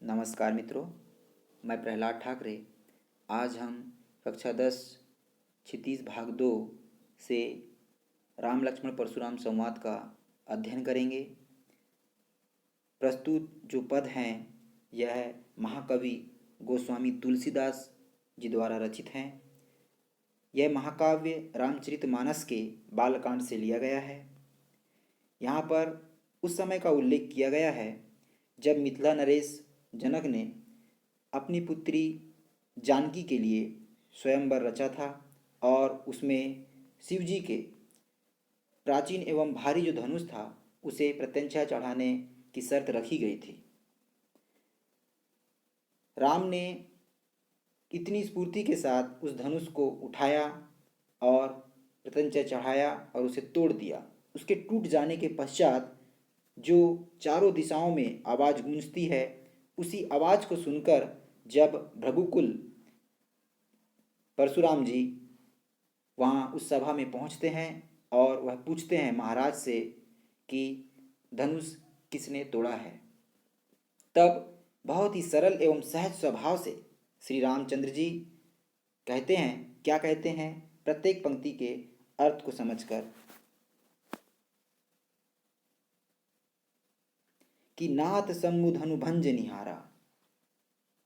नमस्कार मित्रों, मैं प्रहलाद ठाकरे। आज हम कक्षा 10 क्षितिज भाग 2 से राम लक्ष्मण परशुराम संवाद का अध्ययन करेंगे। प्रस्तुत जो पद हैं यह महाकवि गोस्वामी तुलसीदास जी द्वारा रचित हैं। यह महाकाव्य रामचरितमानस के बालकांड से लिया गया है। यहाँ पर उस समय का उल्लेख किया गया है जब मिथिला नरेश जनक ने अपनी पुत्री जानकी के लिए स्वयंवर रचा था और उसमें शिवजी के प्राचीन एवं भारी जो धनुष था उसे प्रत्यंचा चढ़ाने की शर्त रखी गई थी। राम ने इतनी स्फूर्ति के साथ उस धनुष को उठाया और प्रत्यंचा चढ़ाया और उसे तोड़ दिया। उसके टूट जाने के पश्चात जो चारों दिशाओं में आवाज़ गूंजती है, उसी आवाज़ को सुनकर जब भृगुकुल परशुराम जी वहाँ उस सभा में पहुँचते हैं और वह पूछते हैं महाराज से कि धनुष किसने तोड़ा है, तब बहुत ही सरल एवं सहज स्वभाव से श्री रामचंद्र जी कहते हैं, क्या कहते हैं, प्रत्येक पंक्ति के अर्थ को समझकर कि नाथ सम्मु धनु भंज निहारा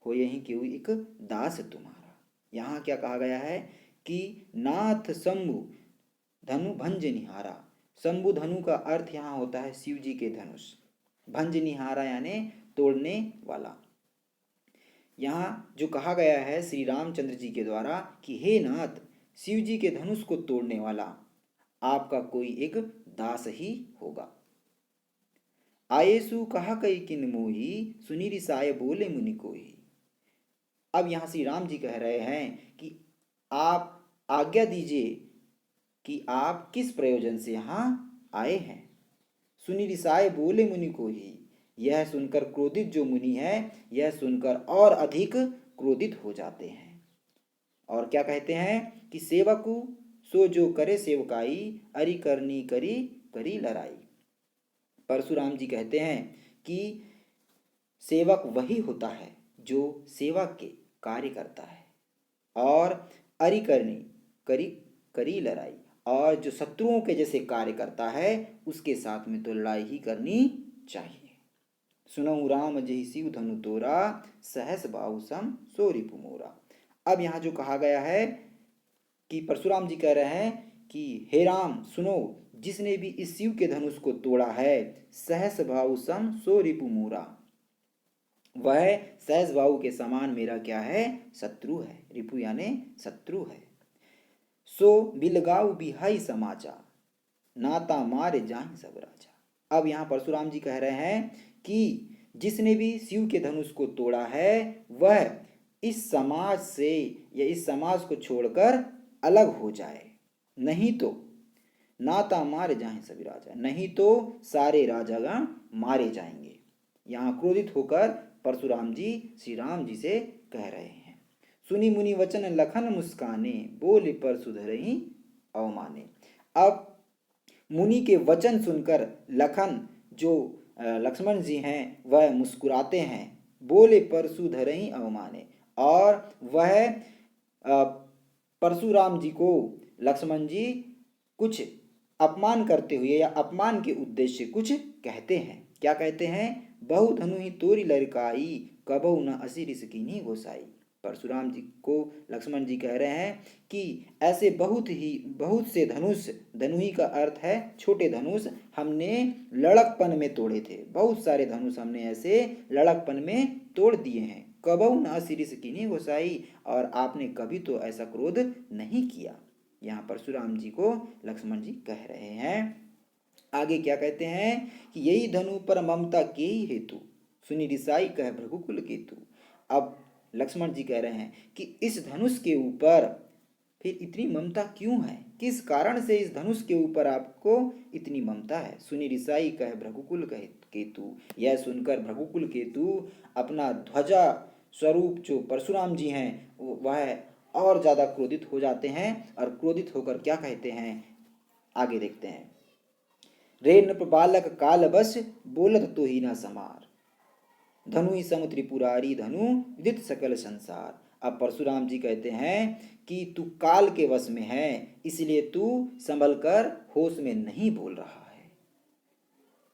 हो यही क्यों एक दास तुम्हारा। यहाँ क्या कहा गया है कि नाथ शंभु धनु भंज निहारा। शंभु धनु का अर्थ यहाँ होता है शिव जी के धनुष। भंज निहारा यानी तोड़ने वाला। यहाँ जो कहा गया है श्री रामचंद्र जी के द्वारा कि हे नाथ, शिव जी के धनुष को तोड़ने वाला आपका कोई एक दास ही होगा। आयेसु कहा कई किन मोही, सुनी रिसाय बोले मुनि कोई। अब यहाँ श्री राम जी कह रहे हैं कि आप आज्ञा दीजिए कि आप किस प्रयोजन से यहाँ आए हैं। सुनी रिसाय बोले मुनि को ही, यह सुनकर क्रोधित जो मुनि है यह सुनकर और अधिक क्रोधित हो जाते हैं और क्या कहते हैं कि सेवकु सो जो करे सेवकाई, अरि करनी करी करी लड़ाई। परशुराम जी कहते हैं कि सेवक वही होता है जो सेवक के कार्य करता है और अरि करनी करी करी लड़ाई, और जो शत्रुओं के जैसे कार्य करता है उसके साथ में तो लड़ाई ही करनी चाहिए। सुनऊ राम जहि शिव धनु तोरा, सहस बाहु सम सो रिपु मोरा। अब यहाँ जो कहा गया है कि परशुराम जी कह रहे हैं कि हे राम सुनो, जिसने भी इस शिव के धनुष को तोड़ा है, सहस बाहु सम सो रिपु मोरा, वह सहज बाहु के समान मेरा क्या है, शत्रु है। रिपु यानी शत्रु है। सो बिलगाऊ बिहाई समाचा, नाता मारे जाहि सब राजा। अब यहाँ परशुराम जी कह रहे हैं कि जिसने भी शिव के धनुष को तोड़ा है वह इस समाज से या इस समाज को छोड़कर अलग हो जाए, नहीं तो नाता मारे जाए सभी राजा, नहीं तो सारे राजागण मारे जाएंगे। यहाँ क्रोधित होकर परशुराम जी श्री राम जी से कह रहे हैं। सुनी मुनि वचन लखन मुस्काने, बोले पर सुधरहि अवमाने। अब मुनि के वचन सुनकर लखन जो लक्ष्मण जी हैं वह मुस्कुराते हैं, बोले परशु धरहि अवमाने, और वह परशुराम जी को लक्ष्मण जी कुछ अपमान करते हुए या अपमान के उद्देश्य से कुछ कहते हैं। क्या कहते हैं, बहु धनु ही तोरी लड़काई, कबहु न असी रिसकीनी गोसाई। परशुराम जी को लक्ष्मण जी कह रहे हैं कि ऐसे बहुत से धनुष, धनुही का अर्थ है छोटे धनुष, हमने लड़कपन में तोड़े थे। बहुत सारे धनुष हमने ऐसे लड़कपन में तोड़ दिए हैं। कबहु न असी रिसकीनी गोसाई, और आपने कभी तो ऐसा क्रोध नहीं किया। यहाँ परशुराम जी को लक्ष्मण जी कह रहे हैं। आगे क्या कहते हैं कि यही धनु पर ममता के ही हेतु, सुनी रिसाई कह भृगुकुल केतु। अब लक्ष्मण जी कह रहे हैं कि इस धनुष के ऊपर फिर इतनी ममता क्यों है, किस कारण से इस धनुष के ऊपर आपको इतनी ममता है। सुनी रिसाई कह भृगुकुल केतु, यह सुनकर भृगुकुल केतु अपना ध्वजा स्वरूप जो परशुराम जी हैं वह और ज़्यादा क्रोधित हो जाते हैं, और क्रोधित होकर क्या कहते हैं आगे देखते हैं। रे नृप बालक काल बस, बोलत तो ही ना समार। धनु ही सम त्रिपुरारी धनु विदित सकल संसार। अब परशुराम जी कहते हैं कि तू काल के वश में है, इसलिए तू संभल कर होश में नहीं बोल रहा है।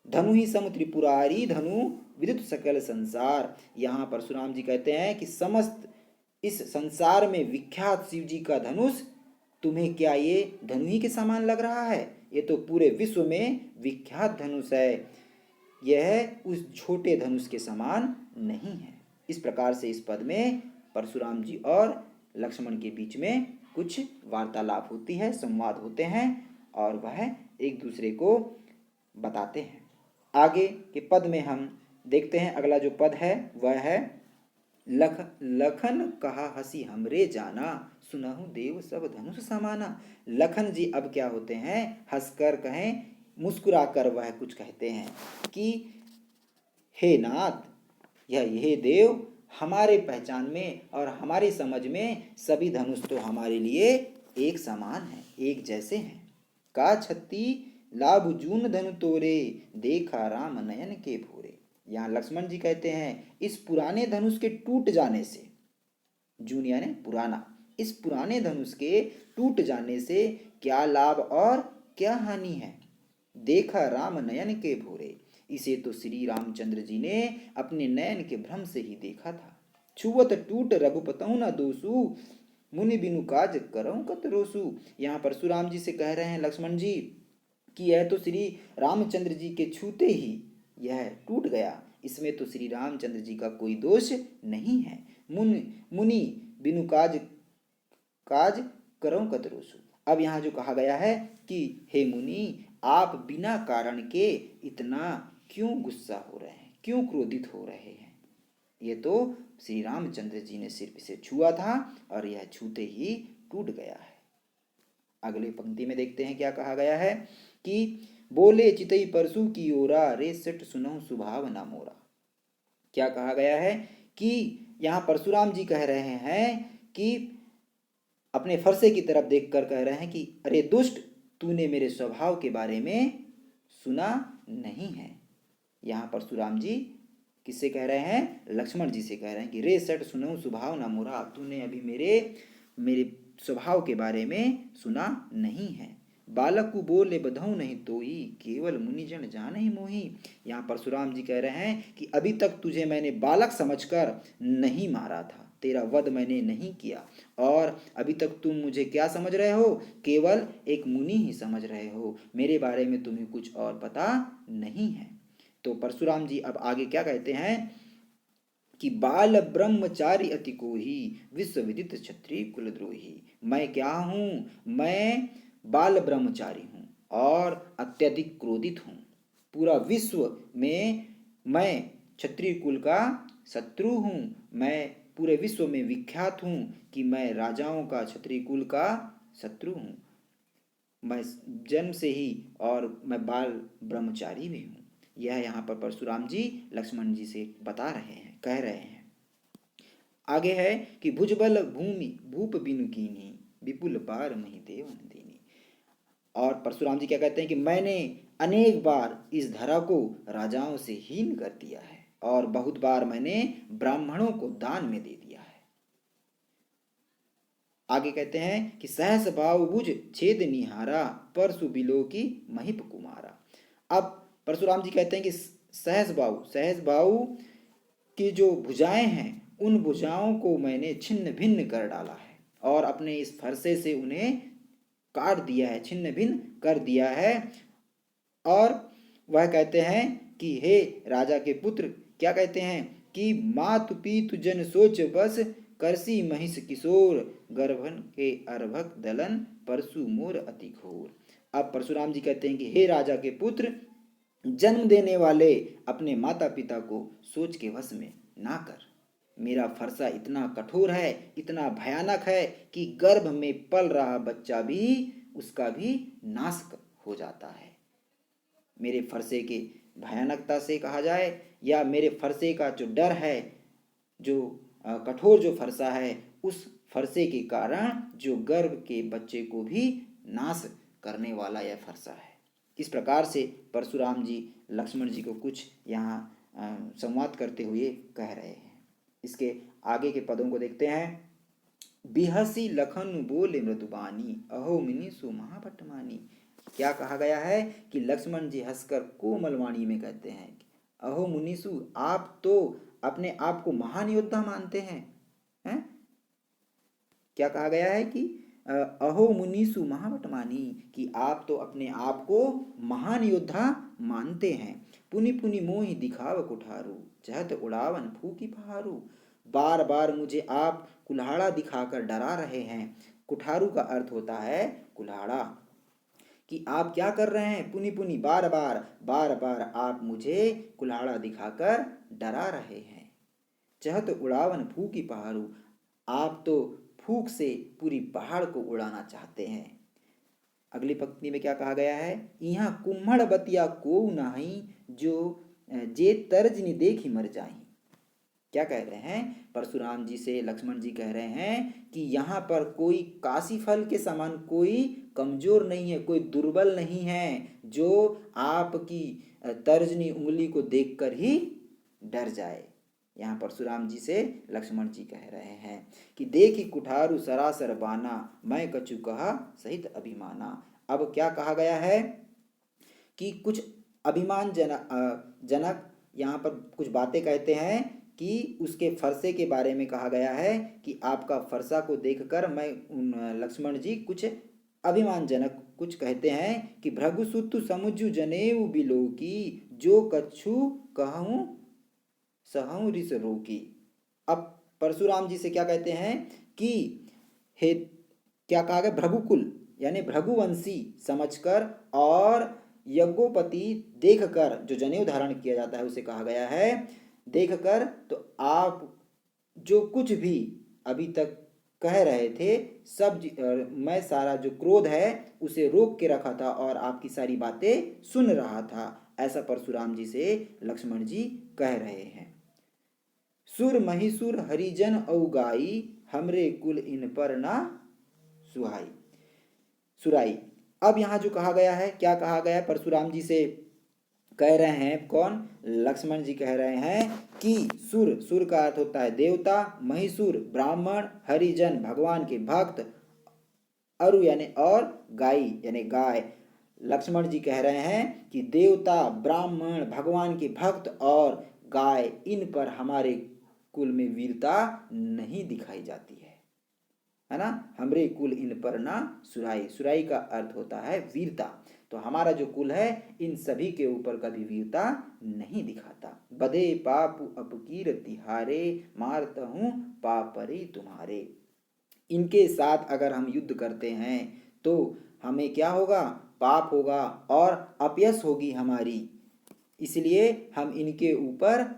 धनु ही सम त्रिपुरारी धनु विदित सकल संसार। यहाँ परशुराम जी कहते हैं कि समस्त इस संसार में विख्यात शिव जी का धनुष तुम्हें क्या ये धनु ही के समान लग रहा है? ये तो पूरे विश्व में विख्यात धनुष है, यह उस छोटे धनुष के समान नहीं है। इस प्रकार से इस पद में परशुराम जी और लक्ष्मण के बीच में कुछ वार्तालाप होती है, संवाद होते हैं और वह एक दूसरे को बताते हैं। आगे के पद में हम देखते हैं, अगला जो पद है वह है लखन कहा हसी हमरे जाना सुनहु देव सब धनुष समाना। लखन जी अब क्या होते हैं, हंसकर कहें, मुस्कुराकर वह कुछ कहते हैं कि हे नाथ, हे देव, हमारे पहचान में और हमारी समझ में सभी धनुष तो हमारे लिए एक समान है, एक जैसे हैं। का छत्ती लाभ जून धनु तोरे देखा राम नयन के भोरे। यहाँ लक्ष्मण जी कहते हैं इस पुराने धनुष के टूट जाने से, जून यानी पुराना, इस पुराने धनुष के टूट जाने से क्या लाभ और क्या हानि है। देखा राम नयन के भोरे, इसे तो श्री रामचंद्र जी ने अपने नयन के भ्रम से ही देखा था। छुवत टूट रघुपतहु न दोसु मुनि बिनु काज करऊं कत रोसु। यहाँ परशुराम जी से कह रहे हैं लक्ष्मण जी कि यह तो श्री रामचंद्र जी के छूते ही यह टूट गया, इसमें तो श्री रामचंद्र जी का कोई दोष नहीं है। मुनि बिनु काज करऊं कत रोसु। अब यहाँ जो कहा गया है कि हे मुनि, आप बिना कारण के इतना क्यों गुस्सा हो रहे हैं, क्यों क्रोधित हो रहे हैं। ये तो श्री रामचंद्र जी ने सिर्फ इसे छुआ था और यह छूते ही टूट गया है। अगले पंक्ति में देखते हैं क्या कहा गया है कि बोले चितई परसु की ओरा रे सट सुनहु सुभाव ना मोरा। क्या कहा गया है कि यहाँ परशुराम जी कह रहे हैं कि अपने फरसे की तरफ देखकर कह रहे हैं कि अरे दुष्ट, तूने मेरे स्वभाव के बारे में सुना नहीं है। यहाँ परशुराम जी किससे कह रहे हैं, लक्ष्मण जी से कह रहे हैं कि रे सट सुनो स्वभाव ना मोरा, तूने अभी मेरे स्वभाव के बारे में सुना नहीं है। बालक को बोले बधऊ नहीं तोई केवल मुनिजन जान ही मोही। यहाँ परशुराम जी कह रहे हैं कि अभी तक तुझे मैंने बालक समझकर नहीं मारा था, तेरा वध मैंने नहीं किया, और अभी तक तुम मुझे क्या समझ रहे हो, केवल एक मुनि ही समझ रहे हो, मेरे बारे में तुम्हें कुछ और पता नहीं है। तो परशुराम जी अब आगे क्या कहते हैं कि बाल ब्रह्मचारी अति को ही विश्व विदित क्षत्रिय कुलद्रोही। मैं क्या हूं, मैं बाल ब्रह्मचारी हूं और अत्यधिक क्रोधित हूं। पूरा विश्व में मैं क्षत्रिय कुल का शत्रु हूं। मैं पूरे विश्व में विख्यात हूं कि मैं राजाओं का, क्षत्रिय कुल का शत्रु हूं। मैं जन्म से ही, और मैं बाल ब्रह्मचारी भी हूं। यह यहाँ पर परशुराम जी लक्ष्मण जी से बता रहे हैं, कह रहे हैं। आगे है कि भुजबल भूमि भूप बिनु कीनी विपुल पार मही देव दीनी। और परशुराम जी क्या कहते हैं कि मैंने अनेक बार इस धरा को राजाओं से हीन कर दिया है और बहुत बार मैंने ब्राह्मणों को दान में दे दिया है। आगे कहते हैं कि सहस भाव बुझ छेद निहारा परसु बिलो की महिप कुमारा। अब परशुराम जी कहते हैं कि सहस बाहु की जो भुजाएं हैं, उन भुजाओं को मैंने छिन्न भिन्न कर डाला है और अपने इस फरसे से उन्हें काट दिया है, छिन्न भिन्न कर दिया है। और वह कहते हैं कि हे राजा के पुत्र, क्या कहते हैं कि मातु पीतु जन सोच बस करसी महिष किशोर गर्भन के अर्भक दलन परसु मोर अति घोर। अब परशुराम जी कहते हैं कि हे राजा के पुत्र, जन्म देने वाले अपने माता पिता को सोच के वश में ना कर। मेरा फरसा इतना कठोर है, इतना भयानक है कि गर्भ में पल रहा बच्चा भी, उसका भी नाश हो जाता है। मेरे फरसे के भयानकता से कहा जाए या मेरे फरसे का जो डर है, जो कठोर जो फरसा है, उस फरसे के कारण जो गर्भ के बच्चे को भी नाश करने वाला यह फरसा है। इस प्रकार से परशुराम जी लक्ष्मण जी को कुछ यहाँ संवाद करते हुए कह रहे हैं। इसके आगे के पदों को देखते हैं। बिहसी लखन बोले मृदुबानी, अहो मुनीसु महापटमानी। क्या कहा गया है कि लक्ष्मण जी हंसकर कोमल वाणी में कहते हैं, अहो मुनीसु, आप तो अपने आप को महान योद्धा मानते हैं? क्या कहा गया है कि अहो मुनीसु महावटमानी, कि आप तो अपने आप को महान योद्धा मानते हैं। पुनि पुनि मोहि दिखाव कुठारू, चहत उड़ावन फूकी पहारू। बार बार मुझे आप कुल्हाड़ा दिखाकर डरा रहे हैं। कुठारू का अर्थ होता है कुल्हाड़ा। कि आप क्या कर रहे हैं, पुनि पुनि बार बार आप मुझे कुल्हाड़ा दिखाकर डरा रहे हैं। चहत उड़ावन फूकी पहाड़ू, आप तो फूक से पूरी पहाड़ को उड़ाना चाहते हैं। अगली पंक्ति में क्या कहा गया है, यहाँ कुम्हड़ बतिया को नाही, जो जे तर्जनी देखी मर जाही। क्या कह रहे हैं, परशुराम जी से लक्ष्मण जी कह रहे हैं कि यहाँ पर कोई काशी फल के समान कोई कमजोर नहीं है, कोई दुर्बल नहीं है जो आपकी तर्जनी उंगली को देखकर ही डर जाए। यहाँ परशुराम जी से लक्ष्मण जी कह रहे हैं कि देखी कुठारू सरासर बाना, मैं कछु कहा सहित अभिमाना। अब क्या कहा गया है कि कुछ अभिमान जनक यहाँ पर कुछ बातें कहते हैं कि उसके फरसे के बारे में कहा गया है कि आपका फरसा को देखकर मैं लक्ष्मण जी कुछ अभिमानजनक कुछ कहते हैं कि भृगुसुत समुझु जनेऊ बिलो की, जो कछु कहूँ सहूँ रिस रोकी। अब परशुराम जी से क्या कहते हैं कि हे, क्या कहा गया, भृगुकुल यानी भृगुवंशी समझकर और यज्ञोपति देखकर, जो जनेऊ धारण किया जाता है उसे कहा गया है देखकर, तो आप जो कुछ भी अभी तक कह रहे थे सब मैं सारा जो क्रोध है उसे रोक के रखा था और आपकी सारी बातें सुन रहा था। ऐसा परशुराम जी से लक्ष्मण जी कह रहे हैं। सुर महिसुर हरिजन औगाई, हमरे कुल इन पर ना सुराई। अब यहाँ जो कहा गया है, क्या कहा गया है, परशुराम जी से कह रहे हैं कौन, लक्ष्मण जी कह रहे हैं कि सुर का अर्थ होता है देवता, महिसुर ब्राह्मण, हरिजन भगवान के भक्त, अरु यानी और, गाई यानी गाय। लक्ष्मण जी कह रहे हैं कि देवता, ब्राह्मण, भगवान के भक्त और गाय, इन पर हमारे कुल में वीरता नहीं दिखाई जाती है ना। हमरे कुल इन पर ना सुराई। सुराई का अर्थ होता है वीरता। तो हमारा जो कुल है इन सभी के ऊपर कभी वीरता नहीं दिखाता। बधे पाप अपकीर तिहारे, मारता हूँ पापरी तुम्हारे। इनके साथ अगर हम युद्ध करते हैं तो हमें क्या होगा, पाप होगा और अपयश होगी हमारी। इसलिए हम इनके ऊपर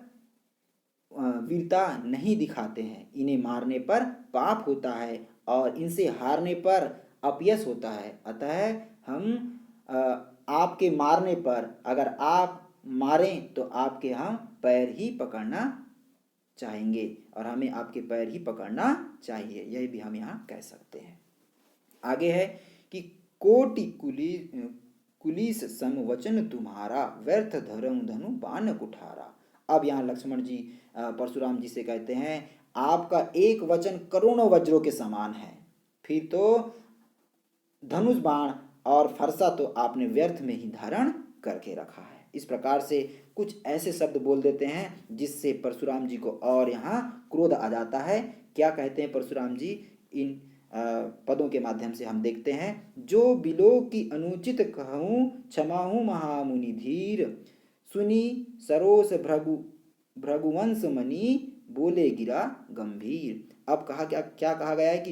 वीरता नहीं दिखाते हैं। इन्हें मारने पर पाप होता है और इनसे हारने पर अपयश होता है। अतः हम आपके मारने पर, अगर आप मारें तो आपके हम पैर ही पकड़ना चाहेंगे और हमें आपके पैर ही पकड़ना चाहिए, यह भी हम यहाँ कह सकते हैं। आगे है कि कोटि कुलीस सम वचन तुम्हारा, व्यर्थ धरम धनु बाण कुठारा। अब यहाँ लक्ष्मण जी परशुराम जी से कहते हैं आपका एक वचन करोड़ों वज्रों के समान है, फिर तो धनुष बाण और फरसा तो आपने व्यर्थ में ही धारण करके रखा है। इस प्रकार से कुछ ऐसे शब्द बोल देते हैं जिससे परशुराम जी को और यहाँ क्रोध आ जाता है। क्या कहते हैं परशुराम जी, इन पदों के माध्यम से हम देखते हैं। जो बिलो की अनुचित कहूँ, क्षमाहूँ महामुनि धीर, सुनी सरोस भृगुवंश मणि, बोले गिरा गंभीर। अब कहा क्या कहा गया है कि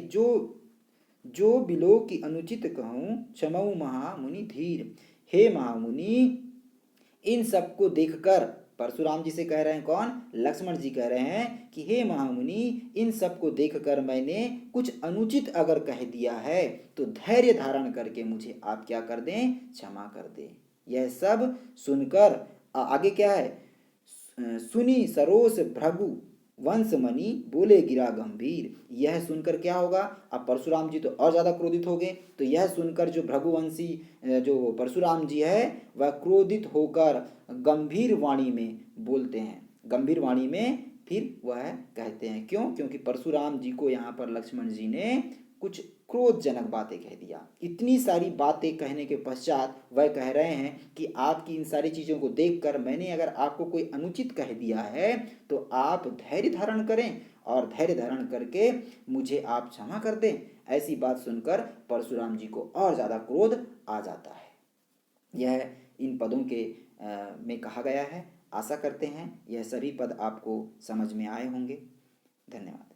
जो बिलो की अनुचित कहूँ, क्षमऊ महामुनि धीर। हे महामुनि, इन सबको देखकर परशुराम जी से कह रहे हैं कौन, लक्ष्मण जी कह रहे हैं कि हे महामुनि, इन सबको देखकर मैंने कुछ अनुचित अगर कह दिया है तो धैर्य धारण करके मुझे आप क्या कर दें, क्षमा कर दें। यह सब सुनकर आगे क्या है, सुनी सरोस भृगु वंशमणि बोले गिरा गंभीर। यह सुनकर क्या होगा, अब परशुराम जी तो और ज़्यादा क्रोधित हो गए। तो यह सुनकर जो भृगुवंशी जो परशुराम जी है वह क्रोधित होकर गंभीर वाणी में बोलते हैं। गंभीर वाणी में फिर वह कहते हैं, क्यों? क्योंकि परशुराम जी को यहाँ पर लक्ष्मण जी ने कुछ क्रोधजनक बातें कह दिया। इतनी सारी बातें कहने के पश्चात वह कह रहे हैं कि आपकी इन सारी चीज़ों को देखकर मैंने अगर आपको कोई अनुचित कह दिया है तो आप धैर्य धारण करें और धैर्य धारण करके मुझे आप क्षमा कर दें। ऐसी बात सुनकर परशुराम जी को और ज़्यादा क्रोध आ जाता है। यह इन पदों के में कहा गया है। आशा करते हैं यह सभी पद आपको समझ में आए होंगे। धन्यवाद।